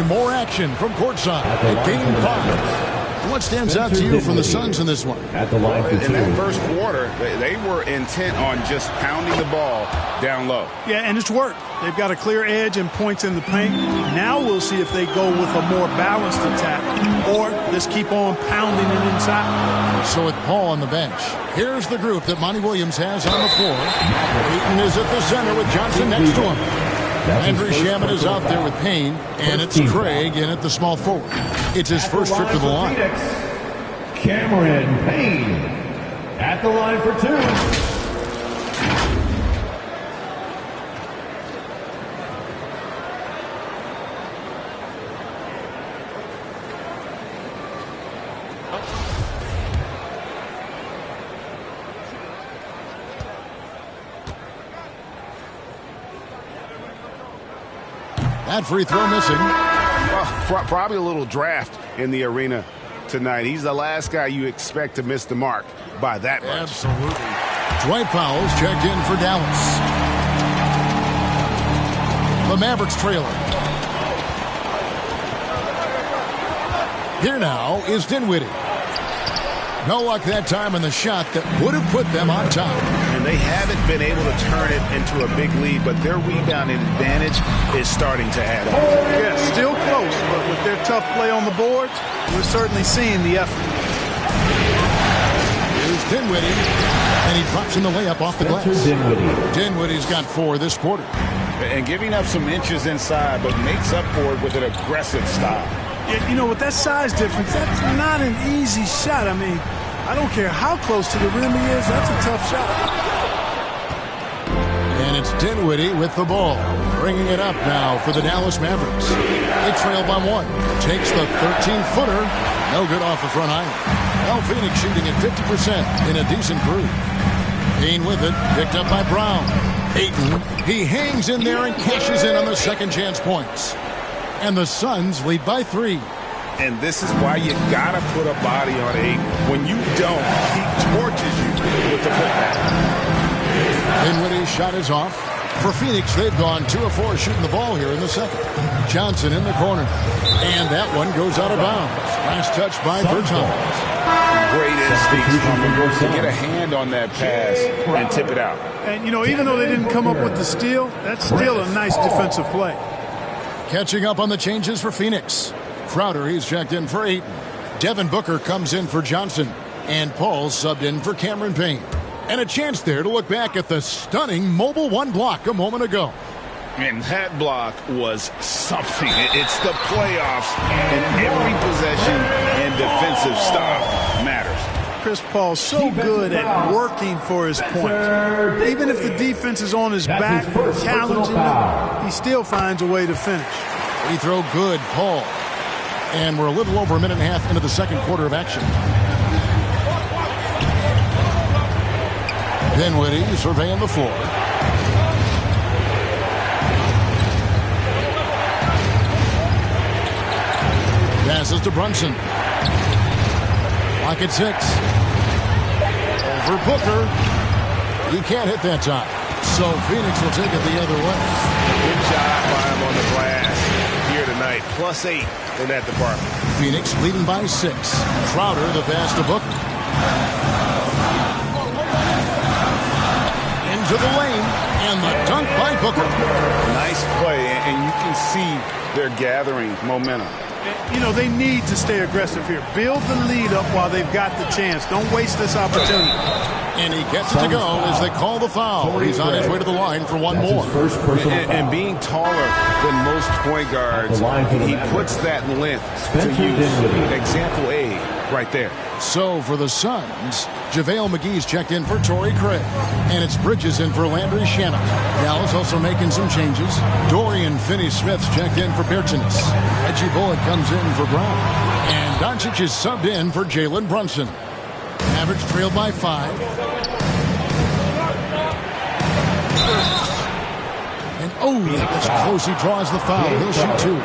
More action from courtside at Game 5. What stands out to you from the Suns in this one? At the line for 2. In that first quarter, they were intent on just pounding the ball down low. Yeah, and it's worked. They've got a clear edge and points in the paint. Now we'll see if they go with a more balanced attack or just keep on pounding it inside. So with Paul on the bench, here's the group that Monty Williams has on the floor. Ayton is at the center with Johnson next to him. Landry Shamet is out there with Payne, and it's Craig in at the small forward. It's his first trip to the line. Cameron Payne at the line for 2. That free throw missing. Well, probably a little draft in the arena tonight. He's the last guy you expect to miss the mark by that much. Absolutely. Dwight Powell's checked in for Dallas. The Mavericks trailing. Here now is Dinwiddie. No luck that time on the shot that would have put them on top. And they haven't been able to turn it into a big lead, but their rebounding advantage is starting to add up. Yeah, still close, but with their tough play on the boards, we're certainly seeing the effort. Here's Dinwiddie, and he drops in the layup off the glass. Dinwiddie's got 4 this quarter. And giving up some inches inside, but makes up for it with an aggressive style. Yeah, you know, with that size difference, that's not an easy shot. I mean, I don't care how close to the rim he is, that's a tough shot. And it's Dinwiddie with the ball, bringing it up now for the Dallas Mavericks. They trail by 1. Takes the 13-footer. No good off the front iron. Now Phoenix shooting at 50% in a decent groove. Payne with it, picked up by Brown. Ayton, he hangs in there and cashes in on the second chance points. And the Suns lead by 3. And this is why you gotta put a body on Ayton. When you don't, he torches you with the putback. Dinwiddie's shot is off. For Phoenix, they've gone 2 of 4 shooting the ball here in the second. Johnson in the corner. And that one goes out of bounds. Last touch by Bertans. Great instincts from him to get a hand on that pass and tip it out. And, you know, even though they didn't come up with the steal, that's still a nice defensive play. Catching up on the changes for Phoenix. Crowder, he's checked in for Ayton. Devin Booker comes in for Johnson. And Paul subbed in for Cameron Payne. And a chance there to look back at the stunning Mobile One block a moment ago. And that block was something. It's the playoffs, and every possession and defensive stop matters. Chris Paul so good at working for his point. Even if the defense is on his back, challenging him, he still finds a way to finish. Free throw good, Paul. And we're a little over a minute and a half into the second quarter of action. Dinwiddie surveying the floor. Passes to Brunson. Lock at 6. Over Booker. He can't hit that time. So Phoenix will take it the other way. Good job by him on the glass here tonight. +8 in that department. Phoenix leading by 6. Crowder the pass to Booker. Into the lane. And the dunk by Booker. Nice play. And you can see they're gathering momentum. You know, they need to stay aggressive here. Build the lead up while they've got the chance. Don't waste this opportunity. And he gets it to go as they call the foul. He's on his way to the line for one more. And being taller than most point guards, he puts that length to use. Example A right there. So for the Suns, JaVale McGee's checked in for Torrey Craig. And it's Bridges in for Landry Shamet. Dallas also making some changes. Dorian Finney-Smith's checked in for Bertans. Reggie Bullock comes in for Brown. And Doncic is subbed in for Jalen Brunson. Mavericks trailed by 5. And that's close. He draws the foul. He'll shoot 2.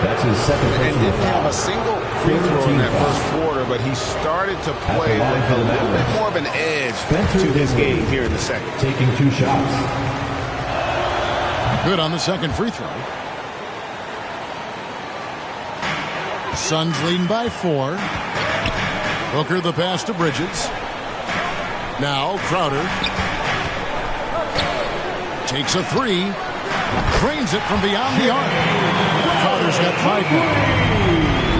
That's his second. And didn't have a single free throw in that first quarter, but he started to play with a little bit more of an edge to his game here in the second. Taking 2 shots. Good on the second free throw. Suns leading by 4. Booker the pass to Bridges. Now Crowder takes a 3. Drains it from beyond the arc. Crowder's got 5 more.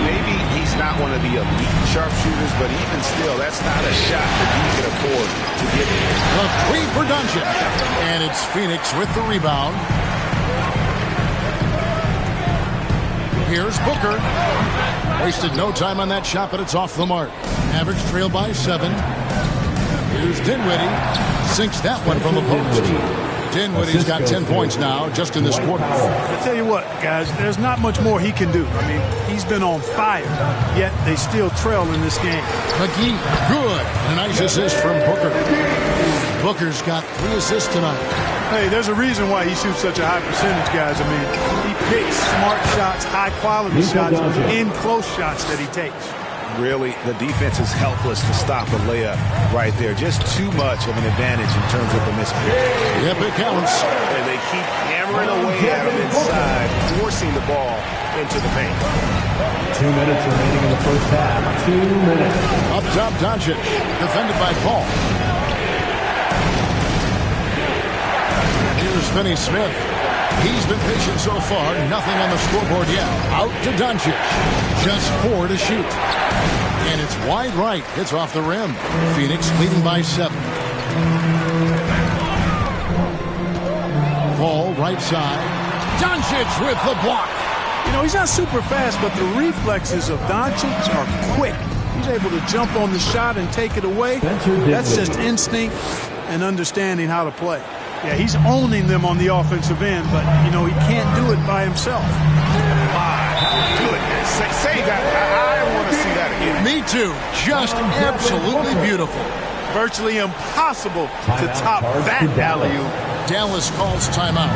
Maybe he's not one of the elite sharpshooters, but even still, that's not a shot that he can afford to give him. The 3 for Doncic. And it's Phoenix with the rebound. Here's Booker. Wasted no time on that shot, but it's off the mark. Mavericks trail by 7. Here's Dinwiddie. Sinks that one from the post. Dinwiddie's got 10 points now just in this quarter. I tell you what, guys, there's not much more he can do. I mean, he's been on fire, yet they still trail in this game. McGee, good. A nice assist from Booker. Booker's got 3 assists tonight. Hey, there's a reason why he shoots such a high percentage, guys. I mean, he picks smart shots, high-quality shots, in close shots that he takes. Really, the defense is helpless to stop a layup right there. Just too much of an advantage in terms of the mismatch. Yep, it counts. And they keep hammering away at him inside, forcing the ball into the paint. 2 minutes remaining in the first half. 2 minutes. Up top, Doncic, defended by Paul. Here's Finney-Smith. He's been patient so far. Nothing on the scoreboard yet. Out to Doncic. Just 4 to shoot. And it's wide right. It's off the rim. Phoenix leading by 7. Paul, right side. Doncic with the block. You know, he's not super fast, but the reflexes of Doncic are quick. He's able to jump on the shot and take it away. That's just instinct and understanding how to play. Yeah, he's owning them on the offensive end, but, you know, he can't do it by himself. My goodness. Say that. I want to see that again. Me too. Just absolutely beautiful. Virtually impossible to top that alley-oop. Dallas calls timeout.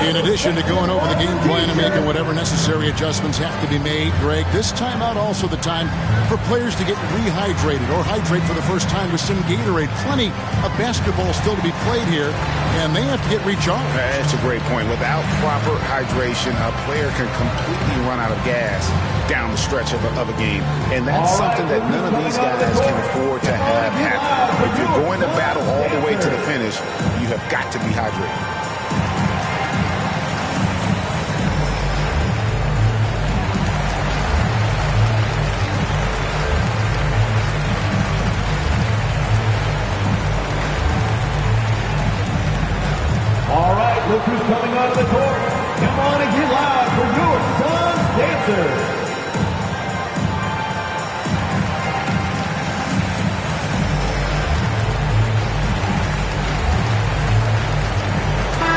In addition to going over the game plan and making whatever necessary adjustments have to be made, Greg, this timeout also the time for players to get rehydrated or hydrate for the first time with some Gatorade. Plenty of basketball still to be played here, and they have to get recharged. That's a great point. Without proper hydration, a player can completely run out of gas down the stretch of a game. And that's something that none of these guys can afford to have happen. If you're going to battle all the way to the finish, you have got to be hydrated. All right, look who's coming onto the court. Come on and get loud for your Suns dancers.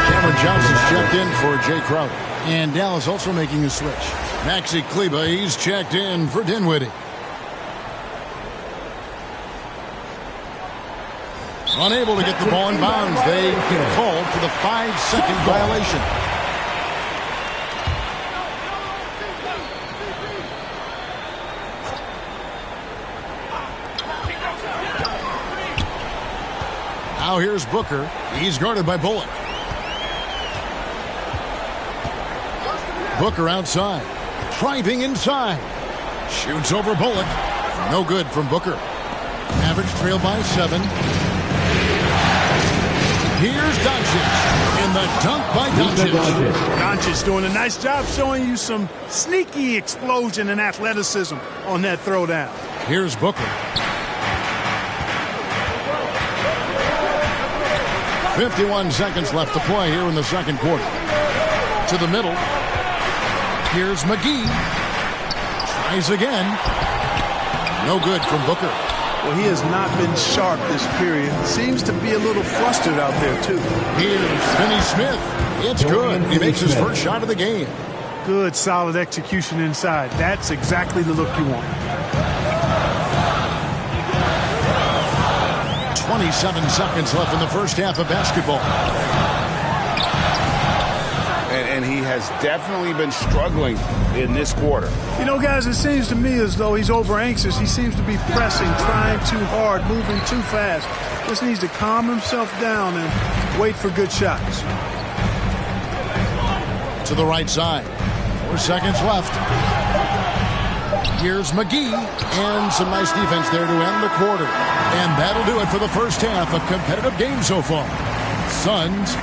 Cameron Johnson's checked in for Jay Crowder. And Dallas also making a switch. Maxi Kleber, he's checked in for Dinwiddie. Unable to get the ball in bounds. They get called for the 5-second violation. Now here's Booker. He's guarded by Bullock. Booker outside. Driving inside. Shoots over Bullock. No good from Booker. Mavericks trail by 7. Here's Doncic. In the dunk by Doncic. Doncic doing a nice job showing you some sneaky explosion and athleticism on that throwdown. Here's Booker. 51 seconds left to play here in the second quarter. To the middle. Here's McGee. Tries again. No good from Booker. Well, he has not been sharp this period. Seems to be a little flustered out there, too. Here's Finney-Smith. It's good. He makes his first shot of the game. Good, solid execution inside. That's exactly the look you want. 27 seconds left in the first half of basketball. And he has definitely been struggling in this quarter. You know, guys, it seems to me as though he's over anxious. He seems to be pressing, trying too hard, moving too fast. Just needs to calm himself down and wait for good shots. To the right side. 4 seconds left. Here's McGee, and some nice defense there to end the quarter. And that'll do it for the first half. A competitive game so far. Suns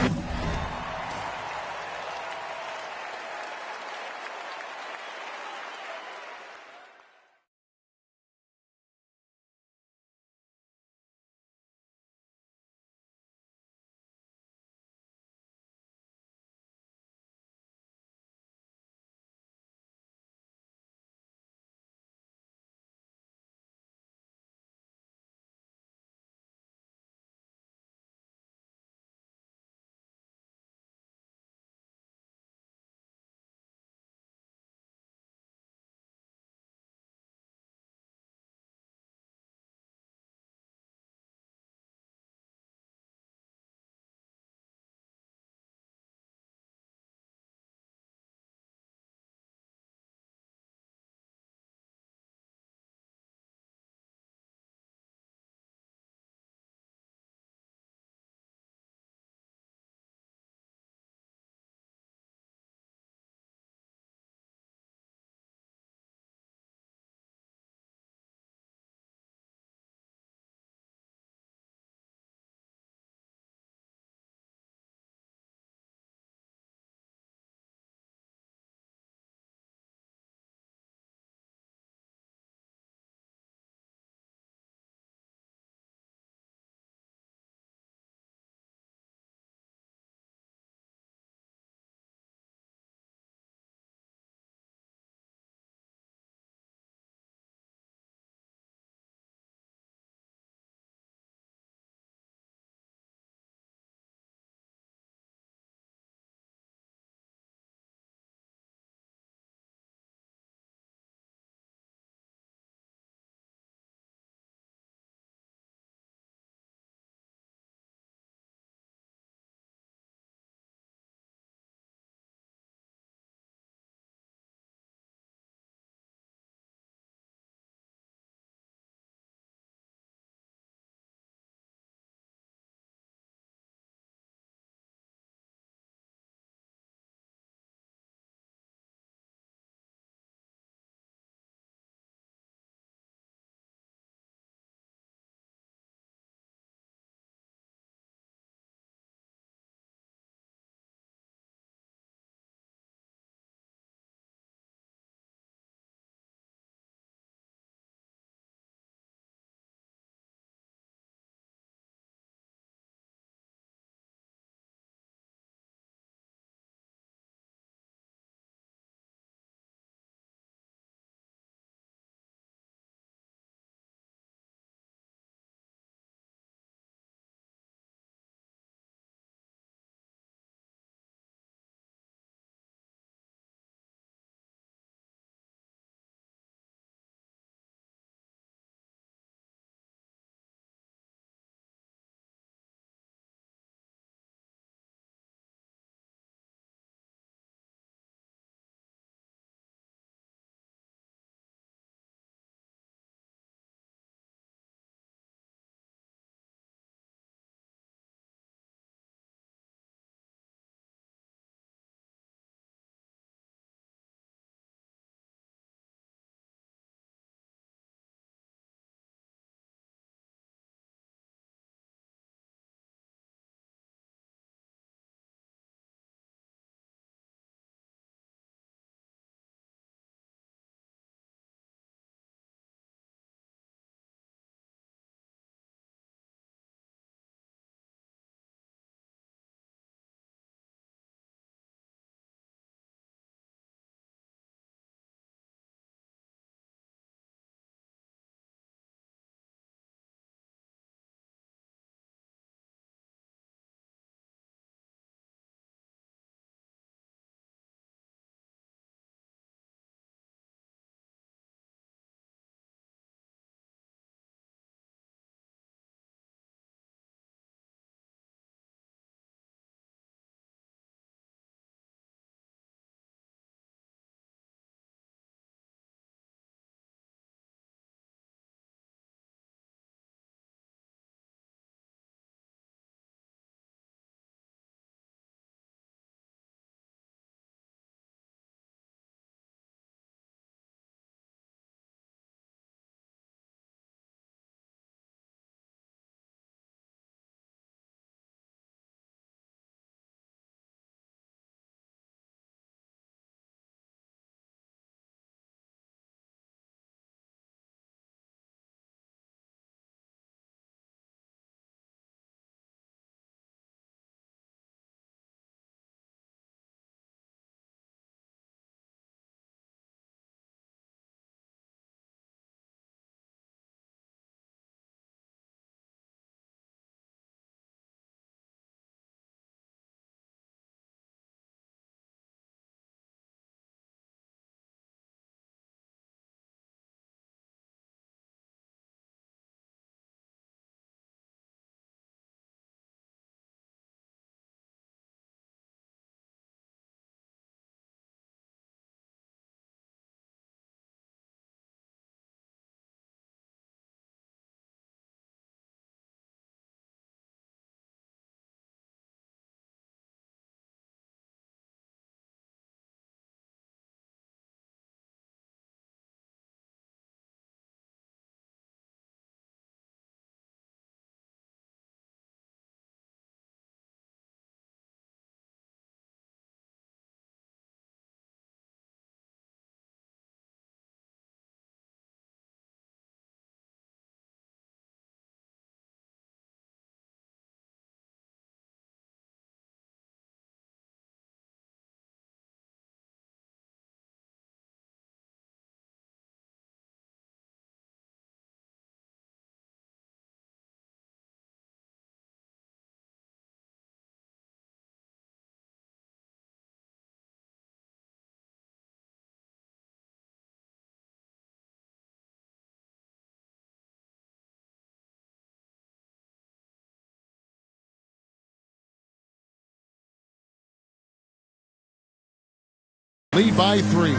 Lead by 3.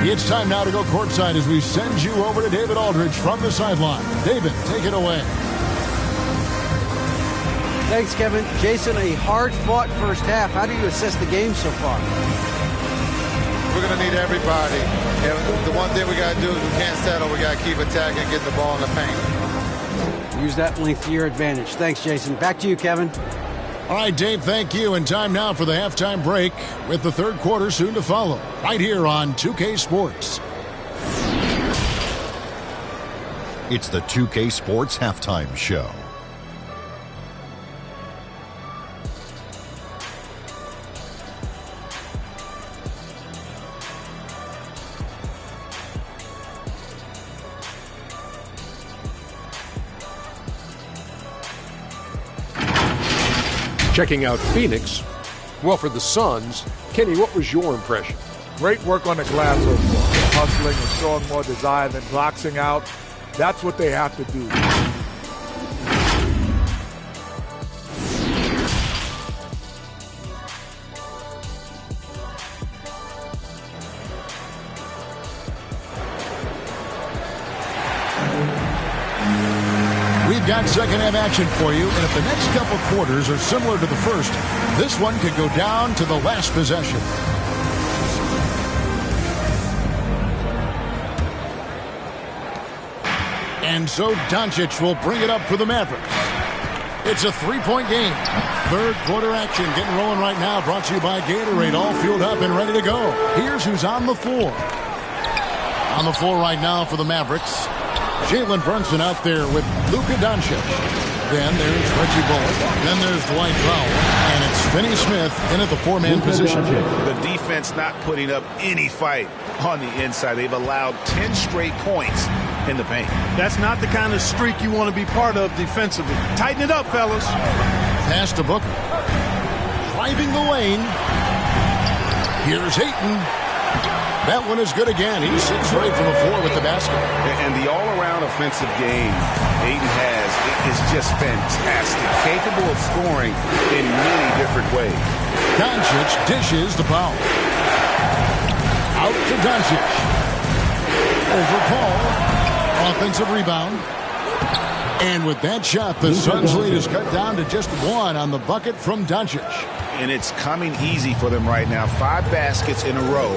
It's time now to go courtside as we send you over to David Aldridge from the sideline. David, take it away. Thanks, Kevin. Jason, a hard-fought first half. How do you assess the game so far? We're going to need everybody. And the one thing we got to do is we can't settle. We got to keep attacking and get the ball in the paint. Use that length to your advantage. Thanks, Jason. Back to you, Kevin. All right, Dave, thank you. And time now for the halftime break with the third quarter soon to follow. Right here on 2K Sports. It's the 2K Sports Halftime Show. Checking out Phoenix. Well, for the Suns, Kenny, what was your impression? Great work on the glass so far. Hustling and showing more desire than boxing out. That's what they have to do. We've got second half action for you, and if the next couple quarters are similar to the first, this one could go down to the last possession. And so Doncic will bring it up for the Mavericks. It's a three-point game. Third quarter action getting rolling right now, brought to you by Gatorade, all fueled up and ready to go. Here's who's on the floor. On the floor right now for the Mavericks, Jalen Brunson out there with Luka Doncic. Then there's Reggie Bullock. Then there's Dwight Powell. And it's Finney Smith in at the four-man position. The defense not putting up any fight on the inside. They've allowed 10 straight points in the paint. That's not the kind of streak you want to be part of defensively. Tighten it up, fellas. Pass to Booker. Driving the lane. Here's Ayton. That one is good again. He sits right from the floor with the basket. And the all-around offensive game Ayton has is just fantastic. Capable of scoring in many different ways. Doncic dishes the Powell. Out to Doncic. Over Paul. Offensive rebound. And with that shot, the Suns' lead is cut down to just one on the bucket from Doncic. And it's coming easy for them right now. 5 baskets in a row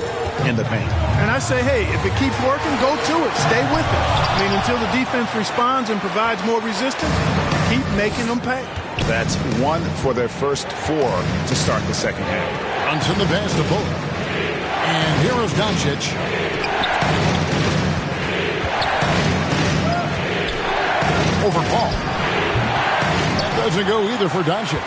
in the paint. And I say, hey, if it keeps working, go to it. Stay with it. I mean, until the defense responds and provides more resistance, keep making them pay. That's 1 for their first 4 to start the second half. Brunson the pass to Bullock. And here is Doncic. Over Paul. That doesn't go either for Doncic.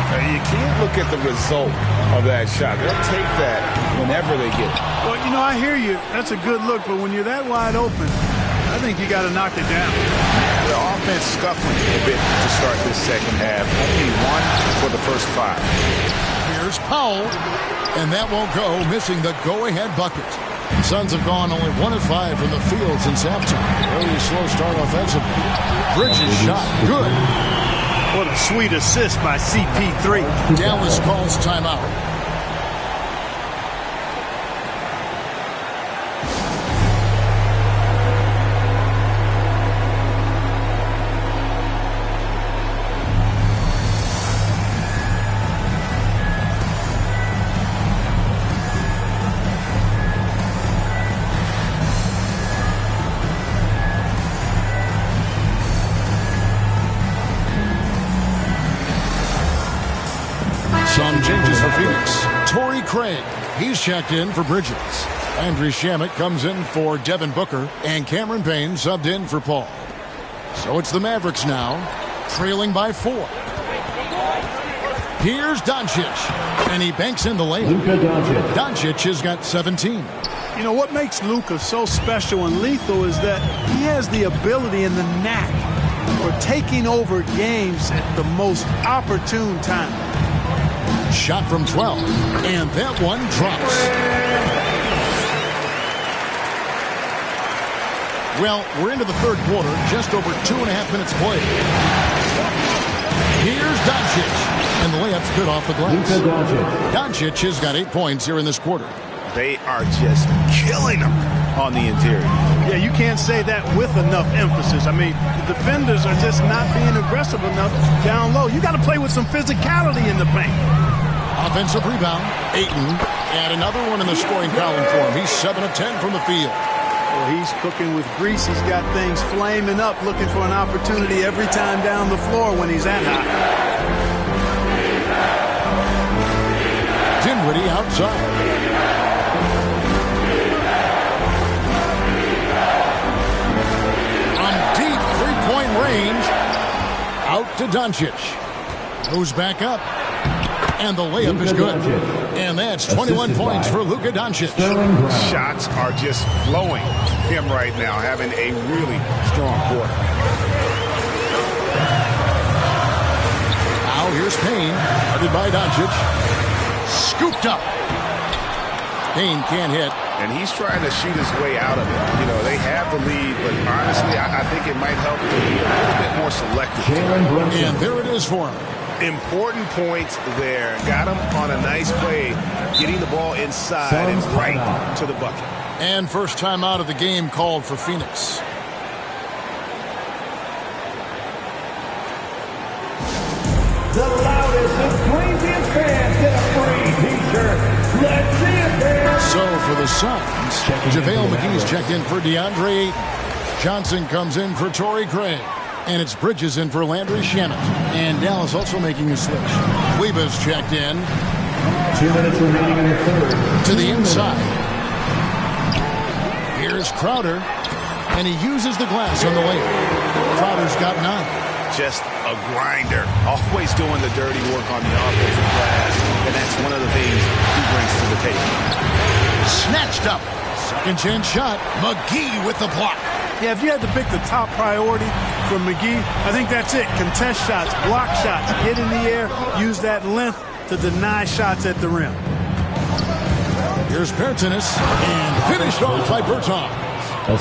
You can't look at the result of that shot. They'll take that whenever they get it. Well, you know, I hear you. That's a good look, but when you're that wide open, I think you got to knock it down. The offense scuffling a bit to start this second half. Only 1 for the first 5. Here's Powell, and that won't go, missing the go-ahead bucket. The Suns have gone only 1 of 5 from the field since halftime. Very slow start offensively. Bridges shot good. What a sweet assist by CP3. Dallas calls timeout. Some changes for Phoenix. Torrey Craig, he's checked in for Bridges. Andrew Shamet comes in for Devin Booker, and Cameron Payne subbed in for Paul. So it's the Mavericks now, trailing by 4. Here's Doncic, and he banks in the lane. Doncic has got 17. You know, what makes Luka so special and lethal is that he has the ability and the knack for taking over games at the most opportune time. Shot from 12, and that one drops. Well, we're into the third quarter, just over 2.5 minutes played. Here's Doncic, and the layup's good off the glass. Doncic has got 8 points here in this quarter. They are just killing them on the interior. Yeah, you can't say that with enough emphasis. I mean, the defenders are just not being aggressive enough down low. You got to play with some physicality in the paint. Offensive rebound, Ayton, and another one in the scoring column for him. He's 7 of 10 from the field. Well, he's cooking with grease. He's got things flaming up, looking for an opportunity every time down the floor when he's that hot. Dinwiddie outside. From deep three-point range, out to Doncic. Goes back up. And the layup is good. And that's 21 points for Luka Doncic. Shots are just flowing him right now, having a really strong quarter. Now here's Payne, guarded by Doncic. Scooped up. Payne can't hit. And he's trying to shoot his way out of it. You know, they have the lead, but honestly, I think it might help to be a little bit more selective. And there it is for him. Important points there. Got him on a nice play, getting the ball inside and right to the bucket. And first time out of the game called for Phoenix. The loudest and craziest fans get a free t-shirt. Let's see it there. So for the Suns, JaVale McGee's checked in for DeAndre Ayton. Johnson comes in for Torrey Craig. And it's Bridges in for Landry Shamet. And Dallas also making a switch. Weba's checked in. 2 minutes remaining in the third. To the inside. Here's Crowder. And he uses the glass on the layup. Crowder's got 9. Just a grinder. Always doing the dirty work on the offensive glass. And that's one of the things he brings to the table. Snatched up. Second chance shot. McGee with the block. Yeah, if you had to pick the top priority for McGee, I think that's it. Contest shots, block shots, get in the air, use that length to deny shots at the rim. Here's Bertans, and finished off by Bertans.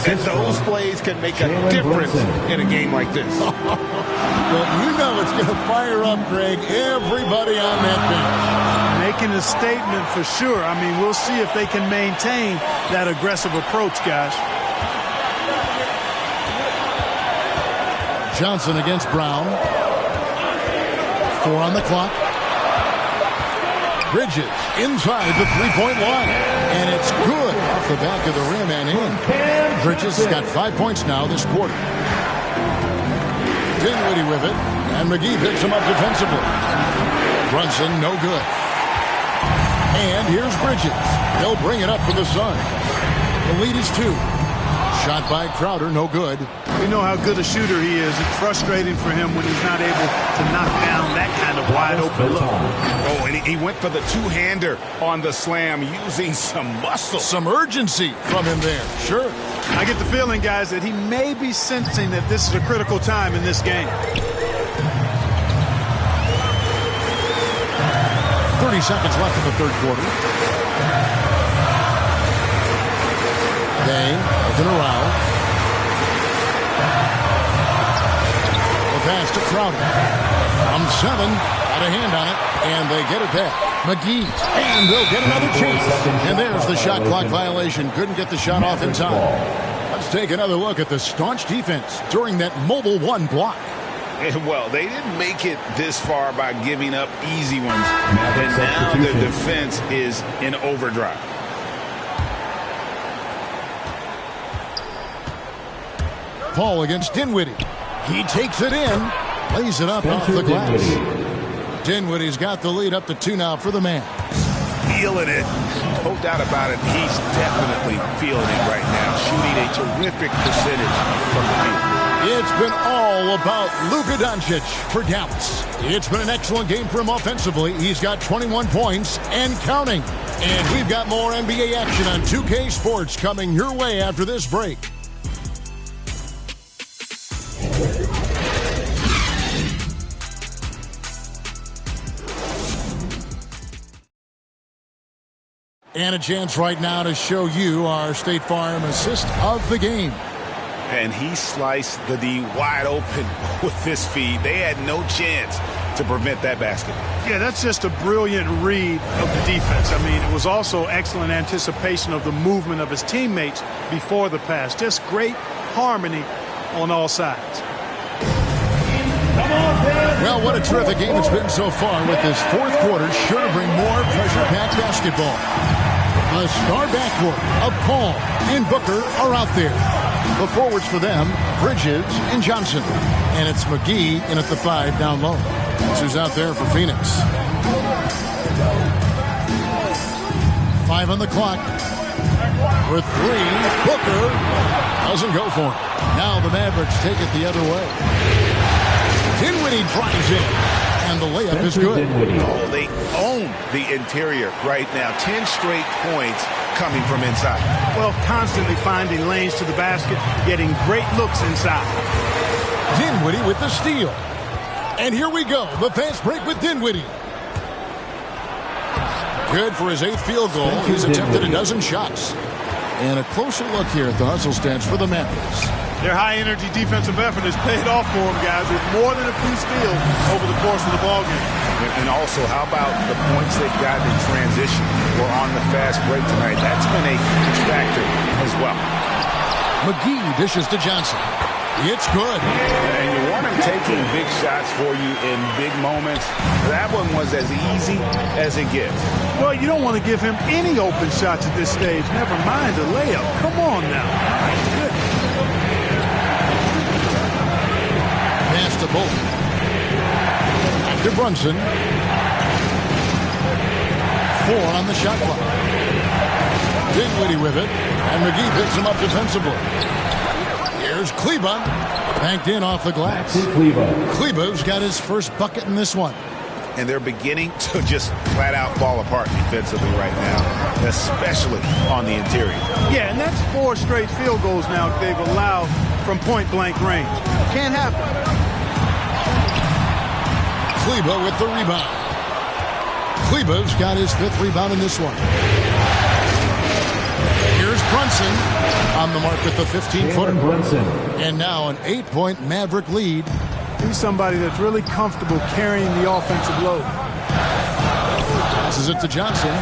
And those plays can make a difference in a game like this. Well, you know it's going to fire up, Greg, everybody on that bench. Making a statement for sure. I mean, we'll see if they can maintain that aggressive approach, guys. Johnson against Brown. 4 on the clock. Bridges inside the three-point line. And it's good off the back of the rim and in. Bridges has got 5 points now this quarter. Dinwiddie with it. And McGee picks him up defensively. Brunson, no good. And here's Bridges. He'll bring it up for the Suns. The lead is 2. Shot by Crowder, no good. We know how good a shooter he is. It's frustrating for him when he's not able to knock down that kind of wide open look. Oh, and he went for the two-hander on the slam using some muscle. Some urgency from him there, sure. I get the feeling, guys, that he may be sensing that this is a critical time in this game. 30 seconds left in the third quarter. They looking around. The pass to Crowder. From 7, got a hand on it, and they get it back. McGee, and they'll get another chance. And there's the shot clock violation. Couldn't get the shot off in time. Let's take another look at the staunch defense during that Mobile 1 block. Well, they didn't make it this far by giving up easy ones. And now their defense is in overdrive. Paul against Dinwiddie. He takes it in, lays it up off the glass. Dinwiddie's got the lead up to 2 now for the man. Feeling it. No doubt about it. He's definitely feeling it right now. Shooting a terrific percentage from the field. It's been all about Luka Doncic for Dallas. It's been an excellent game for him offensively. He's got 21 points and counting. And we've got more NBA action on 2K Sports coming your way after this break. And a chance right now to show you our State Farm assist of the game. And he sliced the D wide open with this feed. They had no chance to prevent that basket. Yeah, that's just a brilliant read of the defense. I mean, it was also excellent anticipation of the movement of his teammates before the pass. Just great harmony on all sides. Well, what a terrific game it's been so far, with this fourth quarter sure to bring more pressure-packed basketball. The star backcourt of Paul and Booker are out there. The forwards for them, Bridges and Johnson. And it's McGee in at the 5 down low. That's who's out there for Phoenix. 5 on the clock. For 3, Booker doesn't go for it. Now the Mavericks take it the other way. Dinwiddie drives in, and the layup is good. Oh, they own the interior right now. 10 straight points coming from inside. Well, constantly finding lanes to the basket, getting great looks inside. Dinwiddie with the steal. And here we go, the fast break with Dinwiddie. Good for his 8th field goal. He's attempted a dozen shots. And a closer look here at the hustle stats for the Mavericks. Their high-energy defensive effort has paid off for them, guys, with more than a few steals over the course of the ballgame. And also, how about the points they've gotten in transition or on the fast break tonight? That's been a huge factor as well. McGee dishes to Johnson. It's good. And you want him taking big shots for you in big moments. That one was as easy as it gets. Well, you don't want to give him any open shots at this stage. Never mind a layup. Come on now. My goodness. Pass to Bolton. Back to Brunson. 4 on the shot clock. Dinwiddie with it. And McGee picks him up defensively. Here's Kleba. Banked in off the glass. Kleba's got his first bucket in this one. And they're beginning to just flat out fall apart defensively right now, especially on the interior. Yeah, and that's 4 straight field goals now they've allowed from point-blank range. Can't happen. Kleba with the rebound. Kleba's got his 5th rebound in this one. Here's Brunson on the mark with the 15-footer. And now an 8-point Maverick lead. He's somebody that's really comfortable carrying the offensive load. Passes it to Johnson.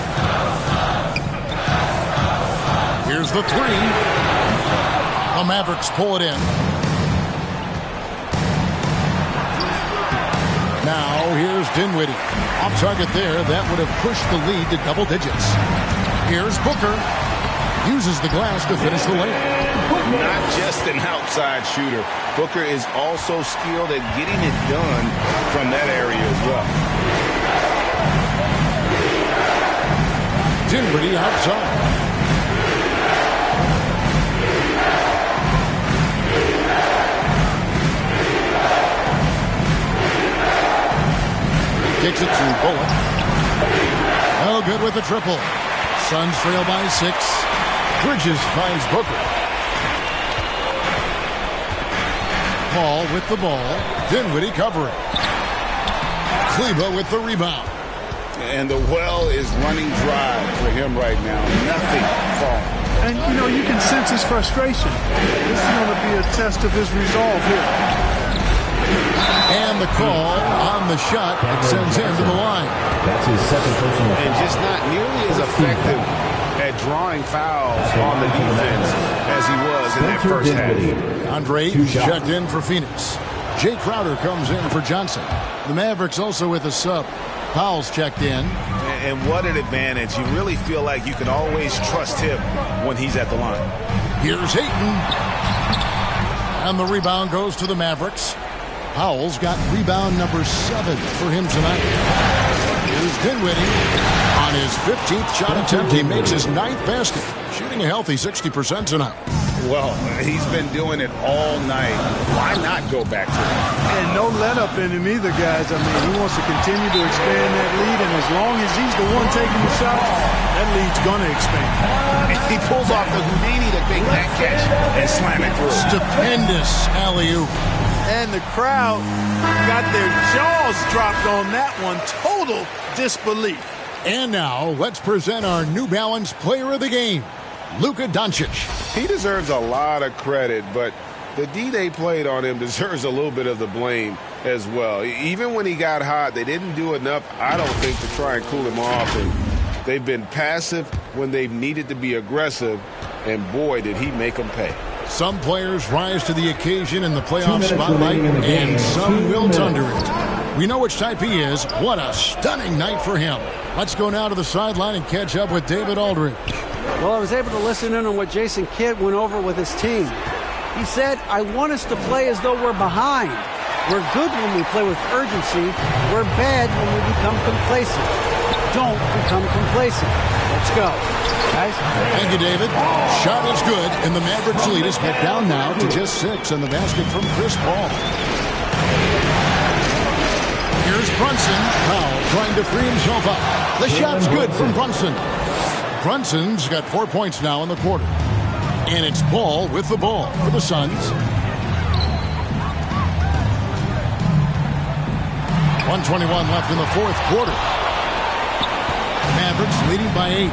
Here's the 3. The Mavericks pull it in. Now here's Dinwiddie. Off target there. That would have pushed the lead to double digits. Here's Booker. Uses the glass to finish the layup. Not just an outside shooter. Booker is also skilled at getting it done from that area as well. Dinwiddie outside. Takes it to Bullock. Oh, good with the triple. Suns trail by 6. Bridges finds Booker. Paul with the ball. Dinwiddie covering. Kleba with the rebound. And the well is running dry for him right now. Nothing falling. And, you know, you can sense his frustration. This is going to be a test of his resolve here. And the call on the shot sends him to the line. That's his 2nd personal foul. And just not nearly as effective at drawing fouls on the defense as he was in that first half. Andre checked in for Phoenix. Jay Crowder comes in for Johnson. The Mavericks also with a sub. Powell's checked in. And what an advantage. You really feel like you can always trust him when he's at the line. Here's Ayton. And the rebound goes to the Mavericks. Powell's got rebound number 7 for him tonight. Here's Dinwiddie. On his 15th shot attempt, he makes his 9th basket. Shooting a healthy 60% tonight. Well, he's been doing it all night. Why not go back to it? And no let-up in him either, guys. I mean, he wants to continue to expand that lead, and as long as he's the one taking the shots, that lead's going to expand. He pulls off the Houdini to make that catch and slam it through. Stupendous alley-oop. And the crowd got their jaws dropped on that one. Total disbelief. And now, let's present our New Balance player of the game, Luka Doncic. He deserves a lot of credit, but the D they played on him deserves a little bit of the blame as well. Even when he got hot, they didn't do enough, I don't think, to try and cool him off. And they've been passive when they've needed to be aggressive, and boy, did he make them pay. Some players rise to the occasion in the playoff spotlight, and some wilt under it. We know which type he is. What a stunning night for him. Let's go now to the sideline and catch up with David Aldridge. Well, I was able to listen in on what Jason Kidd went over with his team. He said, I want us to play as though we're behind. We're good when we play with urgency. We're bad when we become complacent. Don't become complacent. Let's go. Guys. Thank you, David. Shot is good, and the Mavericks lead is cut down now to just 6 on the basket from Chris Paul. Here's Brunson. Powell trying to free himself up. The shot's good from Brunson. Brunson's got 4 points now in the quarter. And it's Paul with the ball for the Suns. 1:21 left in the fourth quarter. Mavericks leading by 8.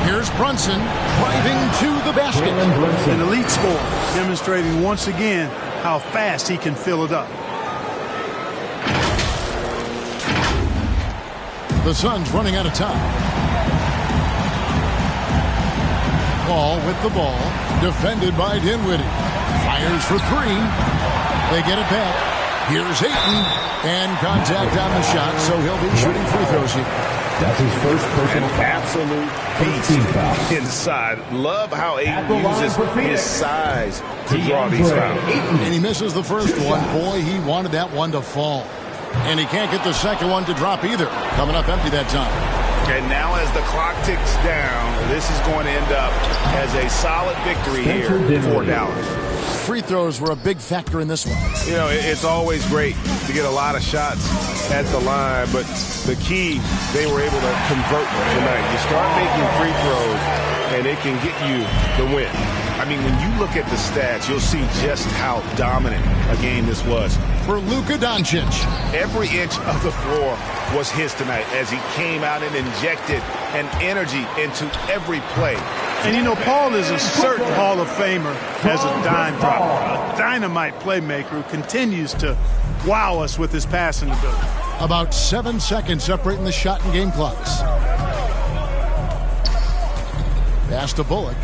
Here's Brunson driving to the basket. An elite scorer, demonstrating once again how fast he can fill it up. The Suns running out of time. Paul with the ball, defended by Dinwiddie. Fires for 3. They get it back. Here's Ayton, and contact on the shot, so he'll be shooting free throws here. That's his first personal absolute beast inside. Love how Ayton uses his size to draw these fouls. And he misses the first one. Boy, he wanted that one to fall. And he can't get the second one to drop either. Coming up empty that time. And now as the clock ticks down, this is going to end up as a solid victory here for Dallas. Free throws were a big factor in this one. You know, it's always great to get a lot of shots at the line, but the key, they were able to convert tonight. You start making free throws, and it can get you the win. I mean, when you look at the stats, you'll see just how dominant a game this was. For Luka Doncic. Every inch of the floor was his tonight as he came out and injected an energy into every play. And, you know, Paul is a certain Hall of Famer as a dime dropper, a dynamite playmaker who continues to wow us with his passing ability. About 7 seconds separating the shot and game clocks. Pass to Bullock.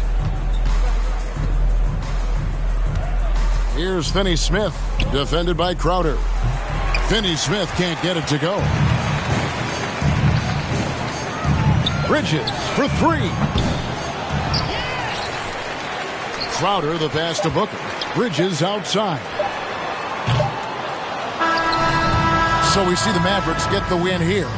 Here's Finney-Smith, defended by Crowder. Finney-Smith can't get it to go. Bridges for 3. Crowder, the pass to Booker. Bridges outside. So we see the Mavericks get the win here.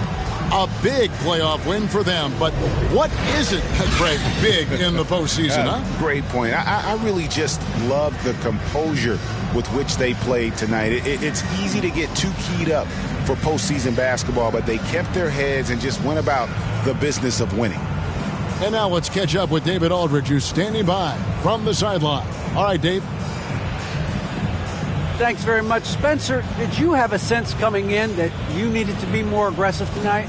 A big playoff win for them. But what isn't, Craig, big in the postseason, huh? Great point. I really just love the composure with which they played tonight. It's easy to get too keyed up for postseason basketball, but they kept their heads and just went about the business of winning. And now let's catch up with David Aldridge, who's standing by from the sideline. All right, Dave. Thanks very much. Spencer, did you have a sense coming in that you needed to be more aggressive tonight?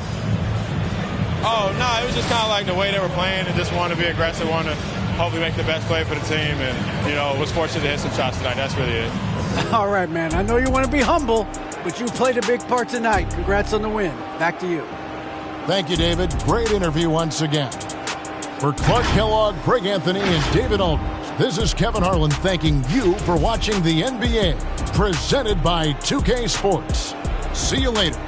Oh, no, it was just kind of like the way they were playing and just wanted to be aggressive, wanted to hopefully make the best play for the team, and, you know, was fortunate to hit some shots tonight. That's really it. All right, man. I know you want to be humble, but you played a big part tonight. Congrats on the win. Back to you. Thank you, David. Great interview once again. For Clark Kellogg, Greg Anthony, and David Aldridge, this is Kevin Harlan thanking you for watching the NBA, presented by 2K Sports. See you later.